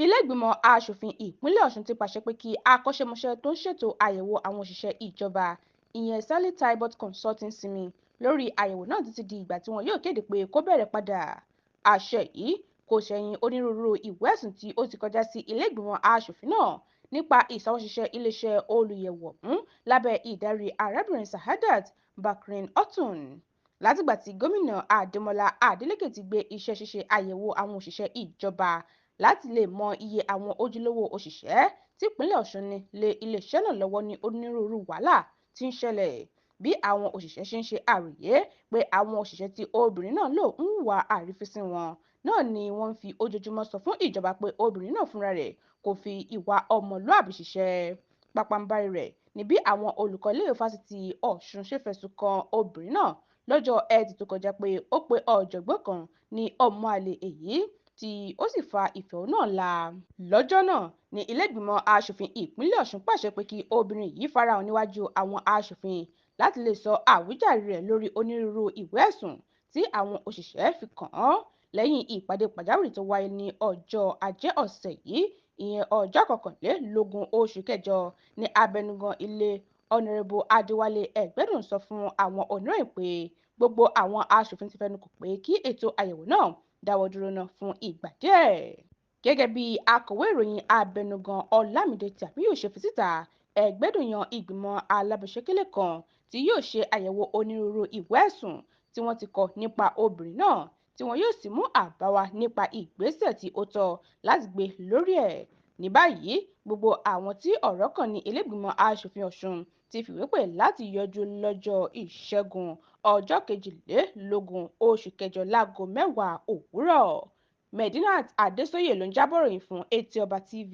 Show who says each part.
Speaker 1: Ilé-ìgbìmọ̀ aṣòfin ìpínlẹ̀ Ọ̀ṣun ti pàṣẹ pé kí akọ́ṣẹ́mọṣẹ́ tó ń ṣètò àyẹ̀wò àwọn òṣìṣẹ́ ìjọba ìyẹn Sally Talbot Consulting sinmi lórí àyẹ̀wò náà títí di ìgbà tí wọn yóò kéde pé kó bẹ̀rẹ̀ padà. Àṣẹ yìí kò ṣẹ̀yìn onírúurú ìwé ẹ̀sùn tí ó ti kọjá sí ilé-ìgbìmọ̀ aṣòfin náà nípa ìṣọwọ́ṣiṣẹ́ iléeṣẹ́ olùyẹ̀wò ọ̀hún lábẹ́ ìdarí arábìnrin Sahadat Bakrin Ọ̀tún. Látìgbà tí gómìnà Adémọlá Adélékè ti gbé iṣẹ́ ṣíṣe àyẹ̀wò àwọn òṣìṣẹ́ ìjọba láti lè mọ iye àwọn ojúlówó òṣìṣẹ́ tí ìpínlẹ̀ Ọ̀ṣun ní lé iléeṣẹ́ náà lọ́wọ́ ní onírúurú wàhálà tí ń ṣẹlẹ̀ bí àwọn òṣìṣẹ́ ṣe ń ṣe àròyé pé àwọn òṣìṣẹ́ tí obìnrin náà lò ń hùwà àrífín sí wọn náà ni wọ́n ń fi ojoojúmọ́ sọ fún ìjọba pé obìnrin náà fúnra rẹ̀ kò fi ìwà ọmọlúàbí ṣiṣẹ́. Pápánbarì rẹ̀ ni bí àwọn olùkọ́ iléèwé fásitì Ọ̀ṣun ṣe fẹ̀sùn kan obìnrin náà lọ́jọ́ Ẹtì tó kọjá pé ó pe ọ̀jọ̀gbọ́n kan ní ọmọ àlè èyí tí ó sì fa ìfẹ̀hónúhàn la. Lọ́jọ́ náà ni ilé-ìgbìmọ̀ aṣòfin ìpínlẹ̀ Ọ̀ṣun pàṣẹ pé kí obìnrin yìí farahàn níwájú àwọn aṣòfin láti lè sọ àwíjàre rẹ̀ lórí onírúurú ìwé ẹ̀sùn tí àwọn òṣìṣẹ́ fi kàn án lẹ́yìn ìpàdé pàjáwìrì tó wáyé ní ọjọ́ Ajé ọ̀sẹ̀ yìí ìyẹn ọjọ́ 21 oṣù kẹjọ ní abẹnugan ilé Honorable Adéwálé Ẹgbẹ́dùn sọ fún àwọn oníròyìn pé gbogbo àwọn aṣòfin ti fẹnukò pé kí ètò àyẹ̀wò náà dáwọ́ dúró ná fún ìgbà díẹ̀. Gẹ́gẹ́ bí akọ̀wé ìròyìn abẹnugan Ọlámídé Tàbíyù ṣe fi síta, Ẹgbẹ́dùn yan ìgbìmọ̀ alábẹ́sẹ́kẹ́lẹ́ kan tí yóò ṣe àyẹ̀wò onírúurú ìwé ẹ̀sùn tí wọ́n ti kọ nípa obìnrin náà tí wọn yóò sì mú àbá wá nípa ìgbésẹ̀ tí ó tọ́ láti gbé lórí ẹ̀. Ní báyìí, gbogbo àwọn tí ọ̀rọ̀ kàn ní ilé-ìgbìmọ̀ aṣòfin Ọ̀ṣun ti fìwé pè láti yọjú lọ́jọ́ Ìṣẹ́gun ọjọ́ 22 oṣù kẹjọ láago 10 òwúrọ̀. Medinat Adésóyè ló ń jábọ̀ ròyìn fún Etí Ọba TV.